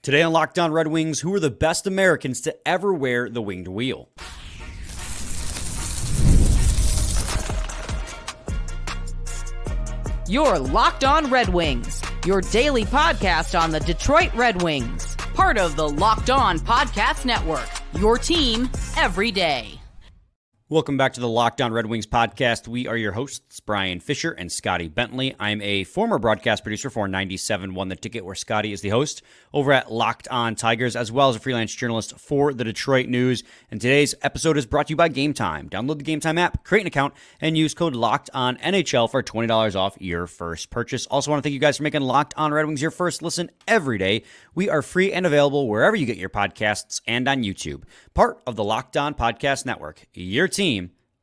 Today on Locked On Red Wings, who are the best Americans to ever wear the winged wheel? You're Locked On Red Wings, your daily podcast on the Detroit Red Wings. Part of the Locked On Podcast Network, your team every day. Welcome back to the Locked On Red Wings podcast. We are your hosts, Brian Fisher and Scotty Bentley. I'm a former broadcast producer for 97.1 The Ticket, where Scotty is the host over at Locked On Tigers, as well as a freelance journalist for the Detroit News. And today's episode is brought to you by Game Time. Download the Game Time app, create an account, and use code LOCKEDONNHL for $20 off your first purchase. Also want to thank you guys for making Locked On Red Wings your first listen every day. We are free and available wherever you get your podcasts and on YouTube. Part of the Locked On Podcast Network, your team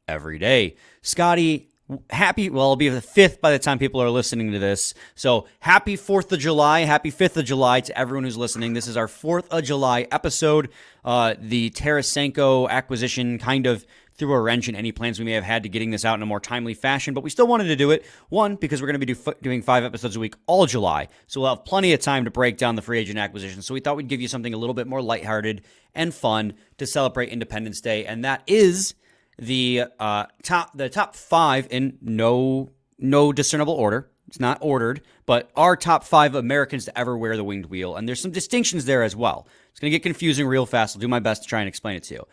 every day. Scotty, it'll be the 5th by the time people are listening to this. So happy 4th of July, happy 5th of July to everyone who's listening. This is our 4th of July episode. The Tarasenko acquisition kind of threw a wrench in any plans we may have had to getting this out in a more timely fashion, but we still wanted to do it. One, because we're going to be doing 5 episodes a week all July, so we'll have plenty of time to break down the free agent acquisition. So we thought we'd give you something a little bit more lighthearted and fun to celebrate Independence Day, and that is the top 5 in no discernible order. It's not ordered, but our top 5 Americans to ever wear the winged wheel, and there's some distinctions there as well. It's going to get confusing real fast. I'll do my best to try and explain it to you.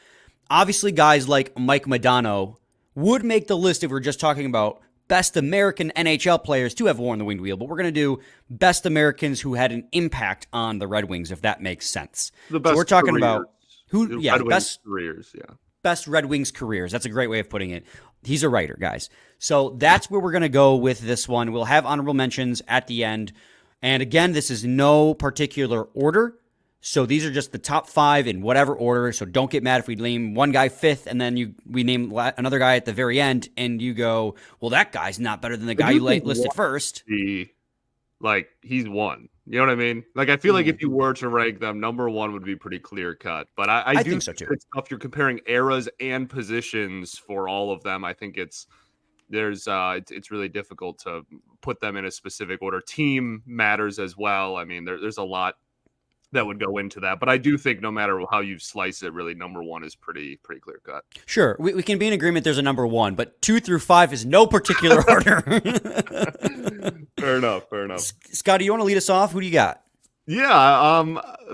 Obviously, guys like Mike Modano would make the list if we're just talking about best American NHL players to have worn the winged wheel, but we're going to do best Americans who had an impact on the Red Wings, if that makes sense. The best so we're talking careers. about who, yeah, best careers, yeah. Best Red Wings careers. That's a great way of putting it. He's a writer, guys. So that's where we're going to go with this one. We'll have honorable mentions at the end. And again, this is no particular order. So these are just the top 5 in whatever order. So don't get mad if we name one guy 5th and then we name another guy at the very end and you go, well, that guy's not better than the guy you listed first. He's one. You know what I mean? Like, I feel like if you were to rank them, number 1 would be pretty clear cut. But I do think so too. It's tough. You're comparing eras and positions for all of them. I think it's really difficult to put them in a specific order. Team matters as well. I mean, there's a lot that would go into that. But I do think no matter how you slice it, really, number 1 is pretty clear cut. Sure. We can be in agreement there's a number 1, but 2 through 5 is no particular order. Fair enough. Scotty, you want to lead us off? Who do you got? Yeah.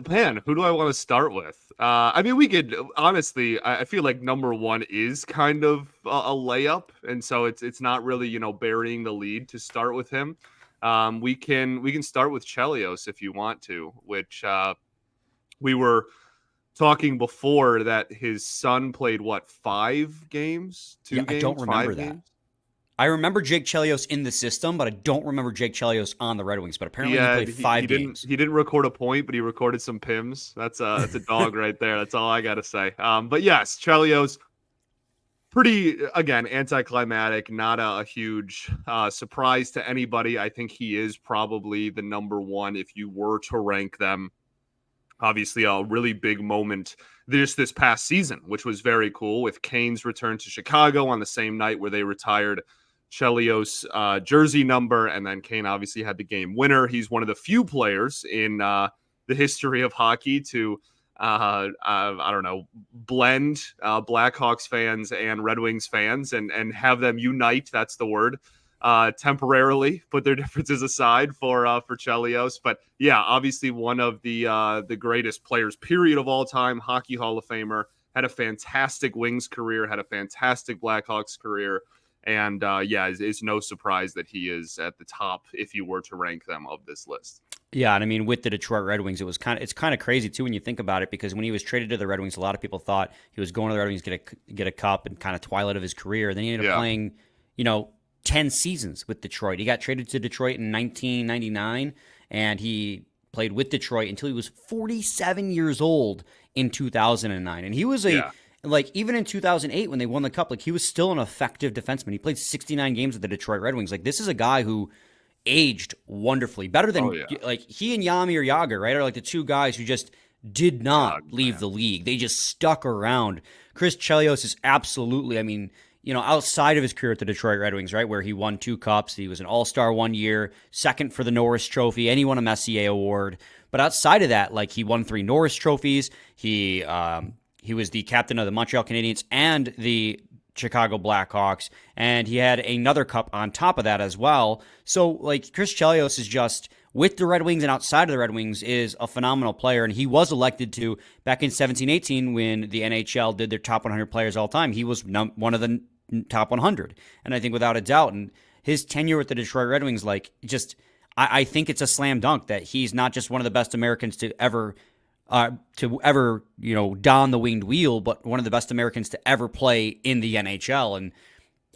Man, who do I want to start with? I mean, we could, honestly, I feel like number 1 is kind of a layup. And so it's not really, burying the lead to start with him. We can start with Chelios if you want to, which we were talking before that his son played 5 games? 2 games? I don't remember that. Games? I remember Jake Chelios in the system, but I don't remember Jake Chelios on the Red Wings. But apparently he played 5 games. He didn't record a point, but he recorded some PIMs. That's a dog right there. That's all I got to say. But yes, Chelios, pretty, again, anticlimactic, not a huge surprise to anybody. I think he is probably the number 1 if you were to rank them. Obviously, a really big moment this past season, which was very cool, with Kane's return to Chicago on the same night where they retired Chelios' jersey number, and then Kane obviously had the game winner. He's one of the few players in the history of hockey to blend Blackhawks fans and Red Wings fans and have them unite. That's the word. Temporarily put their differences aside for Chelios. But yeah, obviously one of the greatest players, period, of all time, Hockey Hall of Famer, had a fantastic Wings career, had a fantastic Blackhawks career. And it's no surprise that he is at the top if you were to rank them of this list. Yeah, and I mean, with the Detroit Red Wings, it's kind of crazy too when you think about it, because when he was traded to the Red Wings, a lot of people thought he was going to the Red Wings to get a cup and kind of twilight of his career. Then he ended up playing, 10 seasons with Detroit. He got traded to Detroit in 1999, and he played with Detroit until he was 47 years old in 2009. And he was even in 2008 when they won the cup, he was still an effective defenseman. He played 69 games with the Detroit Red Wings. This is a guy who aged wonderfully, better than he and Yami or Yager, right, are the 2 guys who just did not leave the league. They just stuck around. Chris Chelios is absolutely, outside of his career at the Detroit Red Wings, right, where he won 2 cups, he was an All-Star 1 year, second for the Norris Trophy, and he won a Messier Award. But outside of that, like, he won 3 Norris Trophies. He was the captain of the Montreal Canadiens and the Chicago Blackhawks, and he had another cup on top of that as well. So, like, Chris Chelios is just, with the Red Wings and outside of the Red Wings, is a phenomenal player, and he was elected to, back in 17-18, when the NHL did their top 100 players all time, he was one of the top 100, and I think without a doubt, and his tenure with the Detroit Red Wings, like, just, I think it's a slam dunk that he's not just one of the best Americans to ever don the winged wheel, but one of the best Americans to ever play in the NHL. And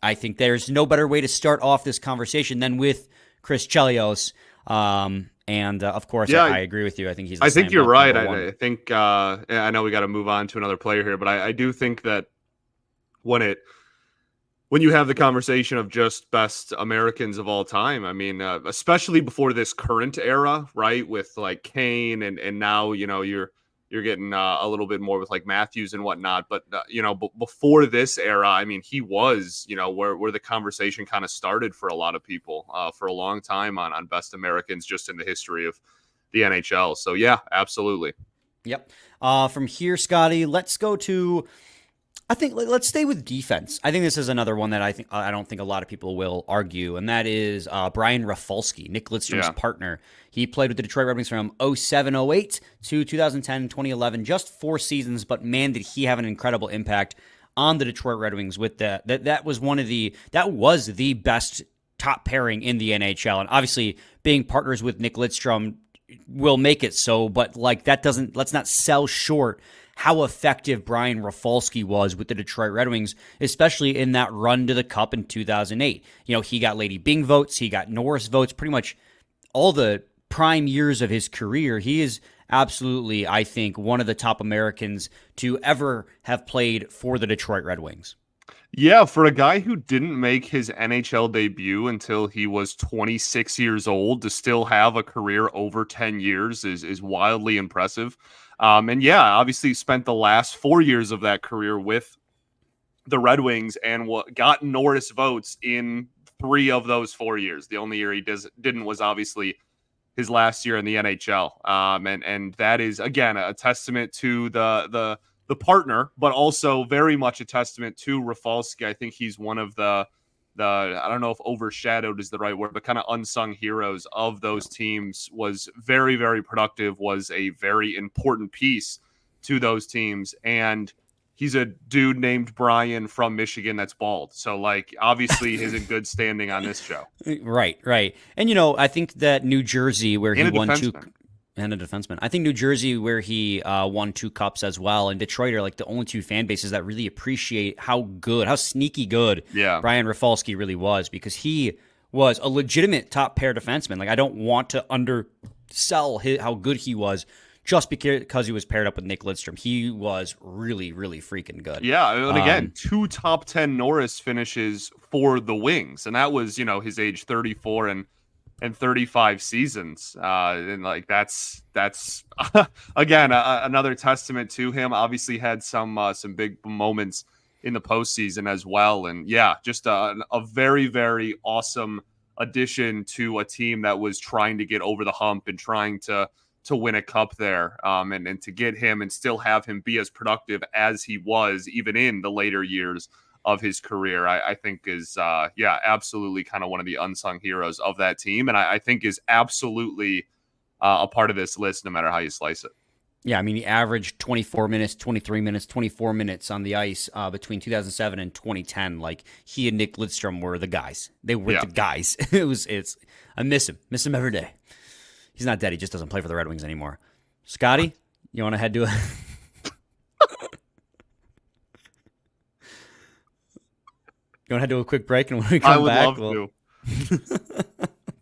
I think there's no better way to start off this conversation than with Chris Chelios. Of course, I agree with you. I think I think you're right. I think I know we got to move on to another player here, but I do think that when you have the conversation of just best Americans of all time, I mean, especially before this current era, right, with like Kane and now, you're getting a little bit more with like Matthews and whatnot. But, before this era, I mean, he was, where the conversation kind of started for a lot of people for a long time on best Americans just in the history of the NHL. So, yeah, absolutely. Yep. From here, Scotty, let's go to... let's stay with defense. I think this is another one that I don't think a lot of people will argue, and that is Brian Rafalski, Nick Lidstrom's partner. He played with the Detroit Red Wings from 07-08 to 2010-2011, just 4 seasons, but man, did he have an incredible impact on the Detroit Red Wings with that. That was the best top pairing in the NHL, and obviously being partners with Nick Lidstrom will make it so, but like let's not sell short how effective Brian Rafalski was with the Detroit Red Wings, especially in that run to the Cup in 2008. He got Lady Byng votes, he got Norris votes, pretty much all the prime years of his career. He is absolutely, I think, one of the top Americans to ever have played for the Detroit Red Wings. Yeah, for a guy who didn't make his NHL debut until he was 26 years old, to still have a career over 10 years is wildly impressive. And yeah, obviously spent the last 4 years of that career with the Red Wings and got Norris votes in 3 of those 4 years. The only year he didn't was obviously his last year in the NHL. And that is, again, a testament to the partner, but also very much a testament to Rafalski. I think he's one of the I don't know if overshadowed is the right word, but kind of unsung heroes of those teams. Was very, very productive, was a very important piece to those teams. And he's a dude named Brian from Michigan that's bald. So, like, obviously he's in good standing on this show. Right. And, I think that New Jersey, where he won 2... And a defenseman. I think New Jersey, where he won 2 cups as well, and Detroit are like the only 2 fan bases that really appreciate how sneaky good Brian Rafalski really was, because he was a legitimate top pair defenseman. Like, I don't want to undersell how good he was just because he was paired up with Nick Lidstrom. He was really, really freaking good. Yeah, and again, 2 top 10 Norris finishes for the Wings, and that was, his age 34 and 35 seasons. And like, that's again, another testament to him. Obviously had some big moments in the postseason as well. And yeah, just a very, very awesome addition to a team that was trying to get over the hump and trying to win a cup there. And to get him and still have him be as productive as he was, even in the later years of his career, I think is, absolutely kind of one of the unsung heroes of that team. And I think is absolutely a part of this list, no matter how you slice it. Yeah, I mean, he averaged 24 minutes, 23 minutes, 24 minutes on the ice between 2007 and 2010. Like, he and Nick Lidstrom were the guys. They were the guys. I miss him every day. He's not dead. He just doesn't play for the Red Wings anymore. Scotty, you want to head to a... You want to head to a quick break, and when we come back, I would love to.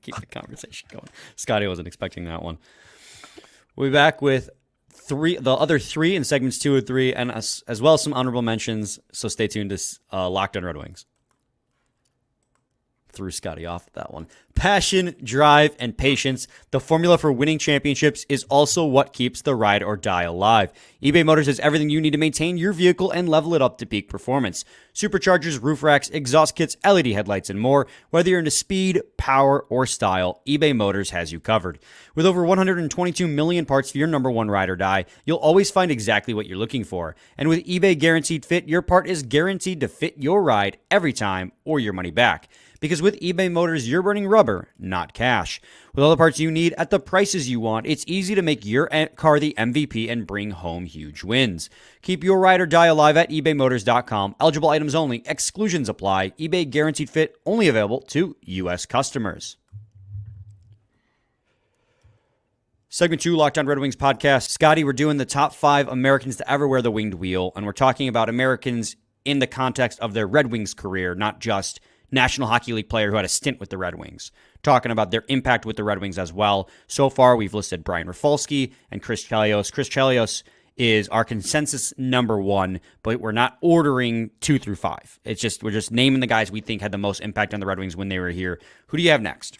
Keep the conversation going. Scotty wasn't expecting that one. We'll be back with the other 3 in segments 2 and 3, and as well as some honorable mentions, so stay tuned to Locked on Red Wings. threw Scotty off with that one. Passion, drive, and patience. The formula for winning championships is also what keeps the ride or die alive. eBay Motors has everything you need to maintain your vehicle and level it up to peak performance. Superchargers, roof racks, exhaust kits, LED headlights, and more. Whether you're into speed, power, or style, eBay Motors has you covered. With over 122 million parts for your number one ride or die, you'll always find exactly what you're looking for. And with eBay Guaranteed Fit, your part is guaranteed to fit your ride every time or your money back. Because with eBay Motors, you're burning rubber, not cash. With all the parts you need at the prices you want, it's easy to make your car the MVP and bring home huge wins. Keep your ride or die alive at ebaymotors.com. Eligible items only. Exclusions apply. eBay Guaranteed Fit only available to U.S. customers. Segment 2, Locked On Red Wings podcast. Scotty, we're doing the top 5 Americans to ever wear the winged wheel, and we're talking about Americans in the context of their Red Wings career, not just National Hockey League player who had a stint with the Red Wings. Talking about their impact with the Red Wings as well. So far, we've listed Brian Rafalski and Chris Chelios. Chris Chelios is our consensus number 1, but we're not ordering 2 through 5. It's just we're just naming the guys we think had the most impact on the Red Wings when they were here. Who do you have next?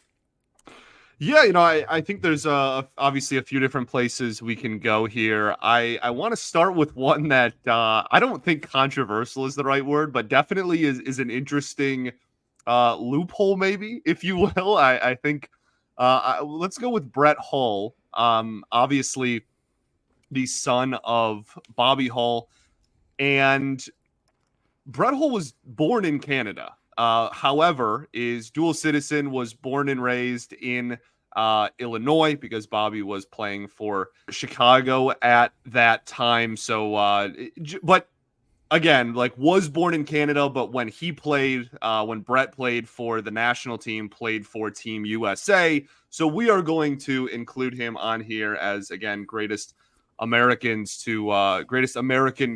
Yeah, I think there's obviously a few different places we can go here. I want to start with one that I don't think controversial is the right word, but definitely is an interesting loophole, maybe, if you will. I think let's go with Brett Hull. Obviously, the son of Bobby Hull, and Brett Hull was born in Canada. However, is dual citizen, was born and raised in Illinois because Bobby was playing for Chicago at that time. So, but again, like was born in Canada, but when he played, when Brett played for the national team, played for Team USA. So we are going to include him on here as, again, greatest American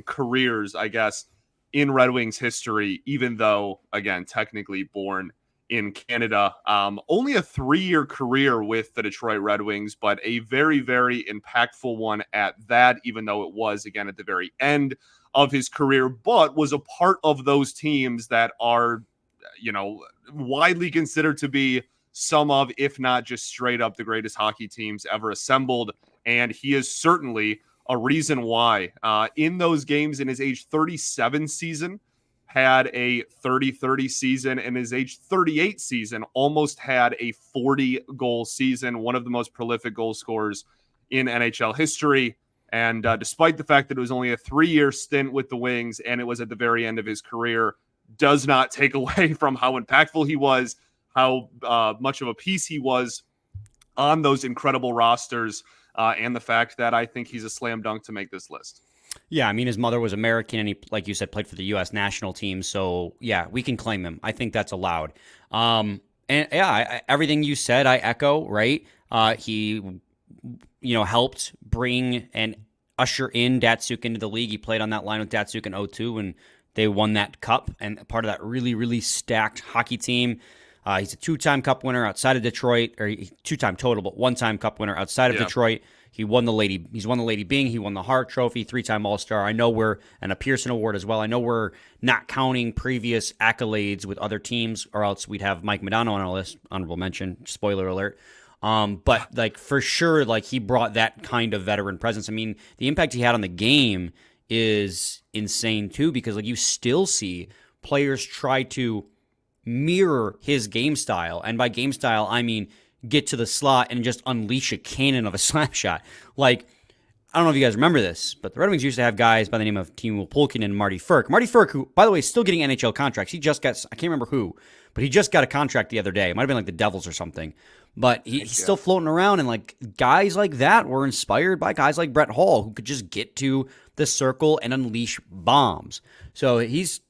careers, I guess, in Red Wings history, even though, again, technically born in Canada. Only a 3-year career with the Detroit Red Wings, but a very, very impactful one at that, even though it was, again, at the very end of his career, but was a part of those teams that are, widely considered to be some of, if not just straight up, the greatest hockey teams ever assembled. And he is certainly a reason why in those games in his age 37 season had a 30-30 season, and his age 38 season almost had a 40-goal season, one of the most prolific goal scorers in NHL history. And despite the fact that it was only a 3-year stint with the Wings and it was at the very end of his career, does not take away from how impactful he was, how much of a piece he was on those incredible rosters, and the fact that I think he's a slam dunk to make this list. Yeah, I mean, his mother was American, and he, like you said, played for the U.S. national team. So, yeah, we can claim him. I think that's allowed. And, yeah, everything you said, I echo, right? He, helped bring and usher in Datsuk into the league. He played on that line with Datsuk in 2002, and they won that cup, and part of that really, really stacked hockey team. He's a 2-time cup winner outside of Detroit, or 2-time total, but 1-time cup winner outside of Detroit. He's won the Lady Byng. He won the Hart Trophy, 3-time All-Star. And a Pearson Award as well. I know we're not counting previous accolades with other teams, or else we'd have Mike Modano on our list. Honorable mention, spoiler alert. But like for sure, like he brought that kind of veteran presence. I mean, the impact he had on the game is insane too, because like you still see players try to mirror his game style. And by game style, I mean get to the slot and just unleash a cannon of a slap shot. Like, I don't know if you guys remember this, but the Red Wings used to have guys by the name of Timo Pulkin and Marty Ferk. Marty Ferk, who, by the way, is still getting NHL contracts. He just got, I can't remember who, but he just got a contract the other day. It might have been like the Devils or something. But he's still floating around, and like guys like that were inspired by guys like Brett Hull, who could just get to the circle and unleash bombs. So he's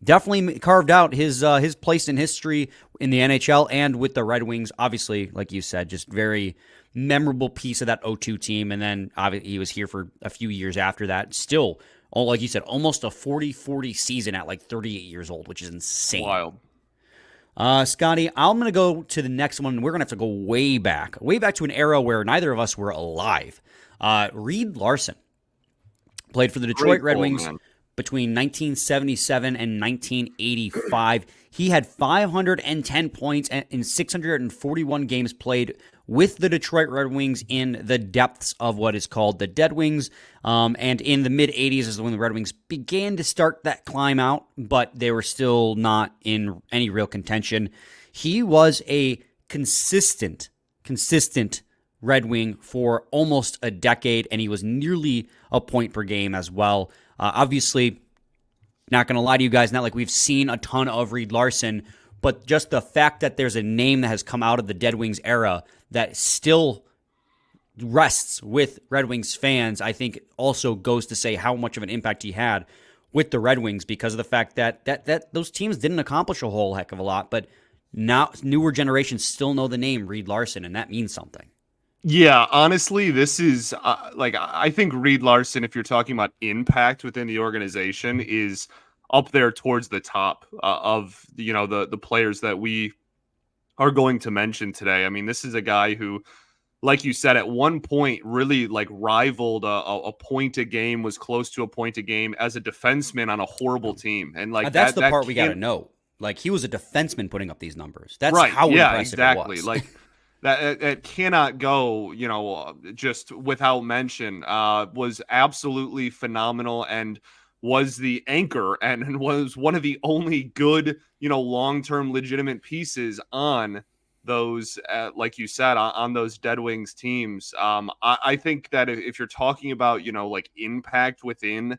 definitely carved out his place in history in the NHL and with the Red Wings. Obviously, like you said, just very memorable piece of that 2002 team. And then obviously he was here for a few years after that. Still, like you said, almost a 40-40 season at like 38 years old, which is insane. Wild. Scotty, I'm going to go to the next one. We're going to have to go way back to an era where neither of us were alive. Reed Larson played for the Detroit Red Wings. Man. between 1977 and 1985. He had 510 points in 641 games played with the Detroit Red Wings in the depths of what is called the Dead Wings. And in the mid-'80s is when the Red Wings began to start that climb out, but they were still not in any real contention. He was a consistent Red Wing for almost a decade, and he was nearly a point per game as well. Obviously, not going to lie to you guys, not like we've seen a ton of Reed Larson, but just the fact that there's a name that has come out of the Dead Wings era that still rests with Red Wings fans, I think also goes to say how much of an impact he had with the Red Wings, because of the fact that those teams didn't accomplish a whole heck of a lot, but now newer generations still know the name Reed Larson, and that means something. Yeah, honestly, this is I think Reed Larson, if you're talking about impact within the organization, is up there towards the top of the players that we are going to mention today. I mean, this is a guy who, like you said, at one point really rivaled a point a game, was close to a point a game as a defenseman on a horrible team, and that's the part we got to know. Like, he was a defenseman putting up these numbers. That's right. How yeah, impressive exactly. it was. Like that it cannot go, just without mention. Was absolutely phenomenal and was the anchor and was one of the only good, long-term legitimate pieces on those, like you said, on those Dead Wings teams. I think that if you're talking about, impact within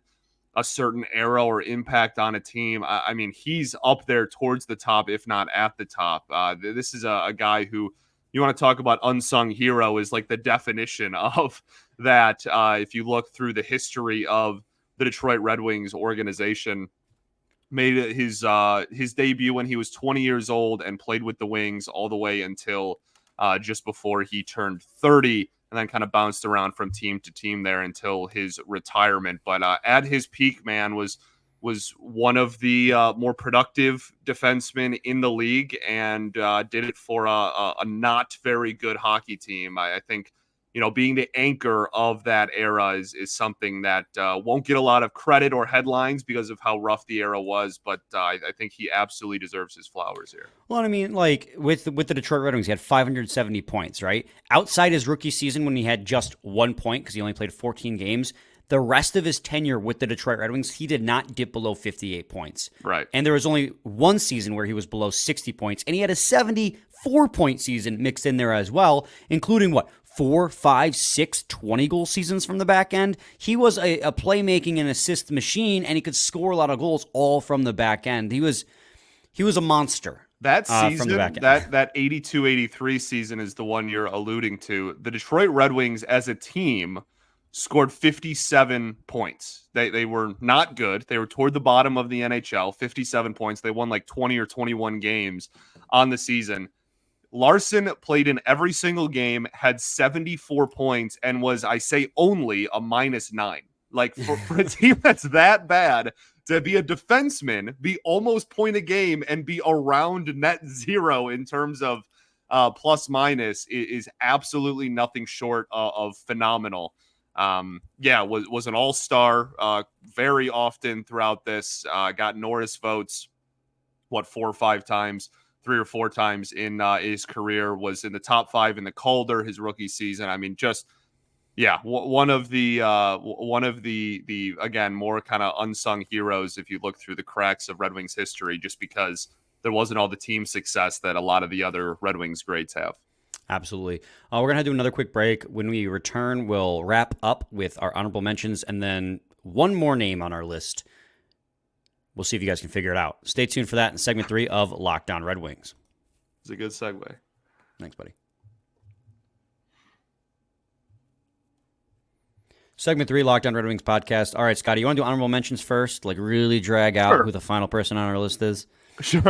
a certain era or impact on a team, I mean, he's up there towards the top, if not at the top. This is a guy who, you want to talk about unsung hero, is like the definition of that. If you look through the history of the Detroit Red Wings organization, made his debut when he was 20 years old and played with the Wings all the way until just before he turned 30, and then kind of bounced around from team to team there until his retirement. But at his peak, man, was one of the more productive defensemen in the league, and did it for a not very good hockey team. I think, being the anchor of that era is something that won't get a lot of credit or headlines because of how rough the era was, but I think he absolutely deserves his flowers here. Well, I mean, like with the Detroit Red Wings, he had 570 points, right? Outside his rookie season when he had just 1 point because he only played 14 games, the rest of his tenure with the Detroit Red Wings, he did not dip below 58 points. Right. And there was only one season where he was below 60 points, and he had a 74-point season mixed in there as well, including 4, 5, 6, 20-goal seasons from the back end. He was a playmaking and assist machine, and he could score a lot of goals all from the back end. He was a monster. That season, from the back end. that 82-83 season is the one you're alluding to. The Detroit Red Wings as a team scored 57 points. They were not good. They were toward the bottom of the NHL, 57 points. They won 20 or 21 games on the season. Larson played in every single game, had 74 points, and was, I say, only a -9. Like, for a team that's that bad, to be a defenseman, be almost point a game, and be around net zero in terms of plus minus is absolutely nothing short of phenomenal. Was an all-star very often throughout this. Got Norris votes, 4 or 5 times. 3 or 4 times in his career, was in the top 5 in the Calder his rookie season. I mean, one of the again, more kind of unsung heroes if you look through the cracks of Red Wings history, just because there wasn't all the team success that a lot of the other Red Wings greats have. Absolutely. We're going to do another quick break. When we return, we'll wrap up with our honorable mentions and then one more name on our list. We'll see if you guys can figure it out. Stay tuned for that in segment 3 of Locked On Red Wings. It's a good segue. Thanks, buddy. Segment 3, Locked On Red Wings podcast. All right, Scotty, you want to do honorable mentions first? Like, really drag out who the final person on our list is? Sure.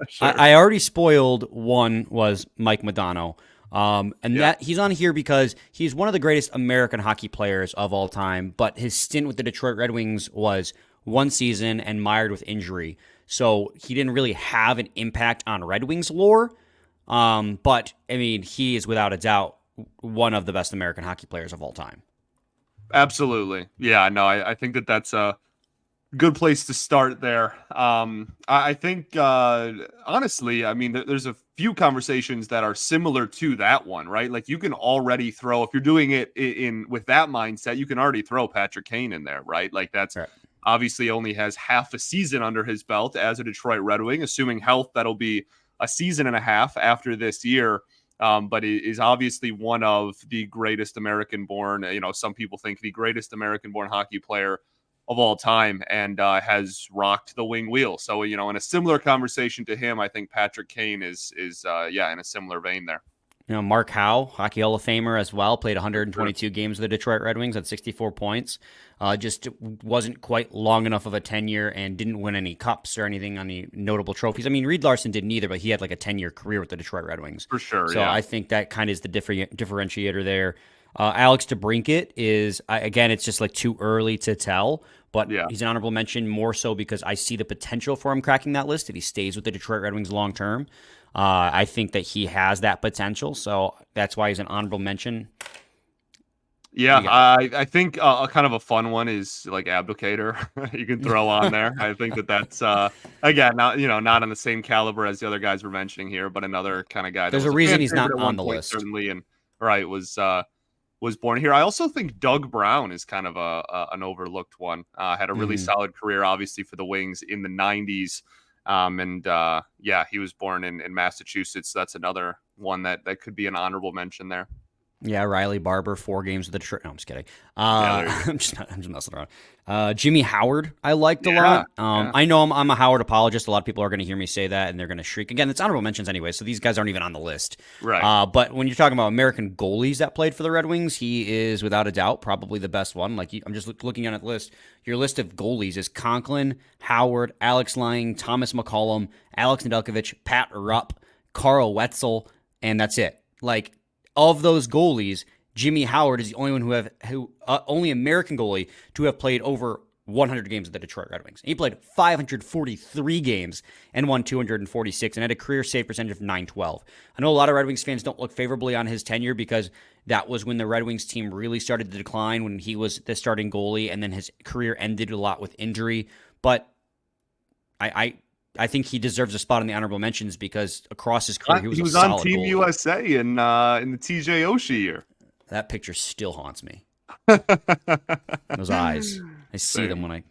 Sure. I already spoiled one, was Mike Modano. That he's on here because he's one of the greatest American hockey players of all time, but his stint with the Detroit Red Wings was 1 season and mired with injury. So he didn't really have an impact on Red Wings lore. But, I mean, he is without a doubt one of the best American hockey players of all time. Absolutely. Yeah, no, I think that's a good place to start there. I think, honestly, I mean, there's a few conversations that are similar to that one, right? Like you can already throw, if you're doing it in with that mindset, you can already throw Patrick Kane in there, right? Like that's Right. obviously only has half a season under his belt as a Detroit Red Wing, assuming health, that'll be a season and a half after this year. But it is obviously one of the greatest American-born, some people think the greatest American-born hockey player of all time, and has rocked the wing wheel. So, in a similar conversation to him, I think Patrick Kane is in a similar vein there. Mark Howe, Hockey Hall of Famer as well, played 122 Sure. games with the Detroit Red Wings at 64 points. Just wasn't quite long enough of a tenure and didn't win any cups or anything on any notable trophies. I mean, Reed Larson didn't either, but he had like a 10-year career with the Detroit Red Wings. For sure, So yeah. I think that kind of is the differentiator there. Alex DeBrincat is, again, it's just like too early to tell, but Yeah. he's an honorable mention more so because I see the potential for him cracking that list if he stays with the Detroit Red Wings long term. I think that he has that potential, so that's why he's an honorable mention. Yeah, I think a kind of a fun one is like Abdicator. You can throw on there. I think that's again not on the same caliber as the other guys we're mentioning here, but another kind of guy that There's was a a reason fan he's not favorite at on one the point, list. certainly, and right was born here. I also think Doug Brown is kind of an overlooked one. Had a really solid career, obviously, for the Wings in the '90s. He was born in Massachusetts. So that's another one that could be an honorable mention there. Yeah, Riley Barber, 4 games with the Detroit. No, I'm just kidding. There you go. I'm just messing around. Jimmy Howard, I liked a Yeah, lot. yeah. I know I'm a Howard apologist. A lot of people are going to hear me say that, and they're going to shriek. Again, it's honorable mentions anyway, so these guys aren't even on the list. Right. But when you're talking about American goalies that played for the Red Wings, he is without a doubt probably the best one. Like I'm just looking at the list. Your list of goalies is Conklin, Howard, Alex Lang, Thomas McCollum, Alex Nedeljkovic, Pat Rupp, Carl Wetzel, and that's it. Like of those goalies, Jimmy Howard is the only one only American goalie to have played over 100 games with the Detroit Red Wings. He played 543 games and won 246 and had a career save percentage of .912. I know a lot of Red Wings fans don't look favorably on his tenure because that was when the Red Wings team really started to decline when he was the starting goalie, and then his career ended a lot with injury. But I think he deserves a spot in the honorable mentions because across his career, he was a on solid Team goalie. USA in the TJ Oshie year. That picture still haunts me. Those eyes. I see them when I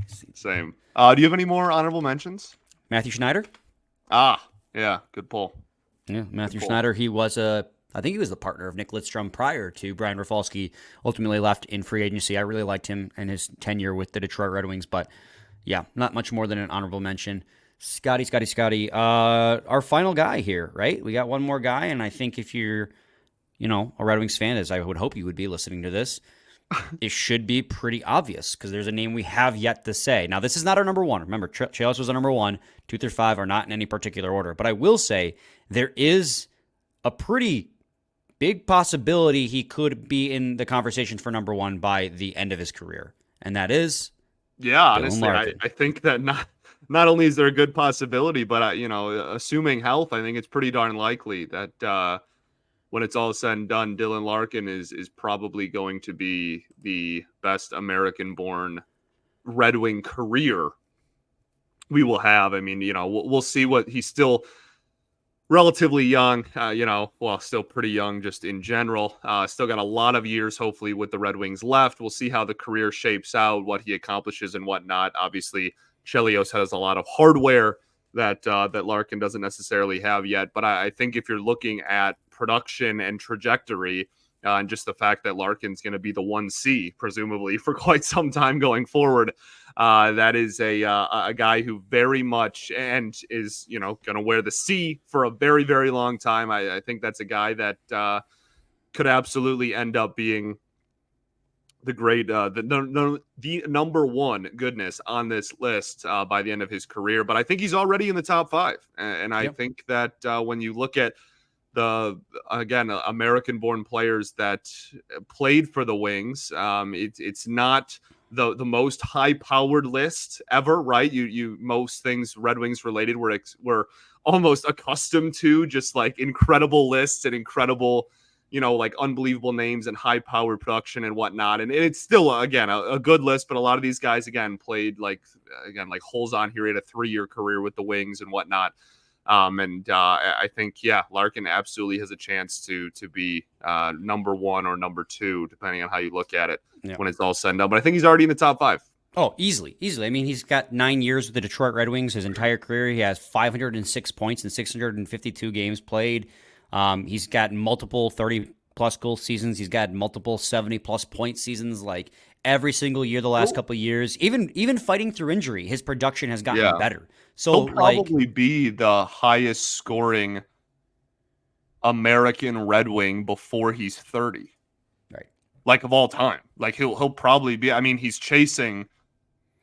see them. Same. Do you have any more honorable mentions? Matthew Schneider? Yeah, good pull. Yeah, Matthew Good pull. Schneider. I think he was the partner of Nick Lidstrom prior to Brian Rafalski ultimately left in free agency. I really liked him and his tenure with the Detroit Red Wings, but yeah, not much more than an honorable mention. Scotty. Our final guy here, right? We got one more guy, and I think if you're, a Red Wings fan, as I would hope you would be listening to this, it should be pretty obvious because there's a name we have yet to say. Now, this is not our number one. Remember, Chelios was our number one. 2 through 5 are not in any particular order. But I will say there is a pretty big possibility he could be in the conversation for number one by the end of his career. And that is Yeah, honestly, Larkin. I think that not only is there a good possibility, but assuming health, I think it's pretty darn likely that when it's all said and done, Dylan Larkin is probably going to be the best American-born Red Wing career we will have. I mean, we'll see what he's still relatively young, still pretty young just in general. Still got a lot of years, hopefully, with the Red Wings left. We'll see how the career shapes out, what he accomplishes and whatnot. Obviously, Chelios has a lot of hardware that Larkin doesn't necessarily have yet. But I think if you're looking at production and trajectory, and just the fact that Larkin's going to be the 1C, presumably, for quite some time going forward, that is a guy who very much and is, going to wear the C for a very, very long time. I think that's a guy that could absolutely end up being the great, the number one goodness on this list by the end of his career. But I think he's already in the top 5. And I think that when you look at American-born players that played for the Wings, it's not the most high-powered list ever, right? You most things Red Wings related we're almost accustomed to, just like incredible lists and incredible like unbelievable names and high power production and whatnot. And it's still, again, a good list, but a lot of these guys, again, played like holes on here. He had a 3-year career with the Wings and whatnot. I think, Larkin absolutely has a chance to be number 1 or number 2, depending on how you look at it when it's all said and done. But I think he's already in the top 5. Oh, easily. I mean, he's got 9 years with the Detroit Red Wings. His entire career, he has 506 points in 652 games played. He's got multiple 30-plus goal seasons. He's got multiple 70-plus point seasons. Like every single year, the last couple of years, even fighting through injury, his production has gotten better. So he'll probably be the highest scoring American Red Wing before he's 30. Right. Like of all time. Like he'll probably be. I mean, he's chasing.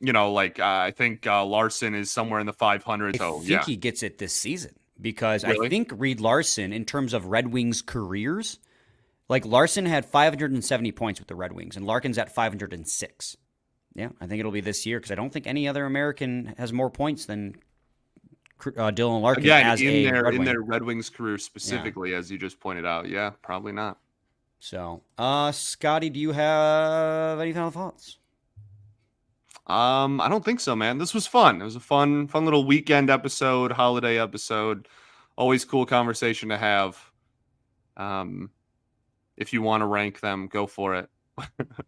I think Larson is somewhere in the 500s. I think he gets it this season. Because really? I think Reed Larson, in terms of Red Wings careers, like Larson had 570 points with the Red Wings, and Larkin's at 506. Yeah, I think it'll be this year because I don't think any other American has more points than Dylan Larkin as a Red Wing. In their Red Wings career specifically, as you just pointed out. Yeah, probably not. So, Scotty, do you have any final thoughts? I don't think so, man. This was fun. It was a fun little weekend episode, holiday episode. Always cool conversation to have. If you want to rank them, go for it.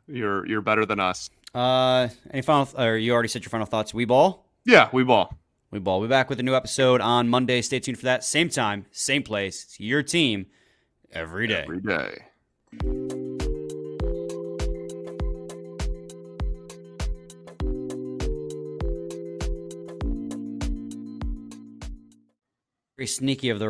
You're better than us. Any final? Or you already said your final thoughts. We ball? Yeah, we ball. We ball. We'll be back with a new episode on Monday. Stay tuned for that. Same time, same place. It's your team every day. Every day. Very sneaky of the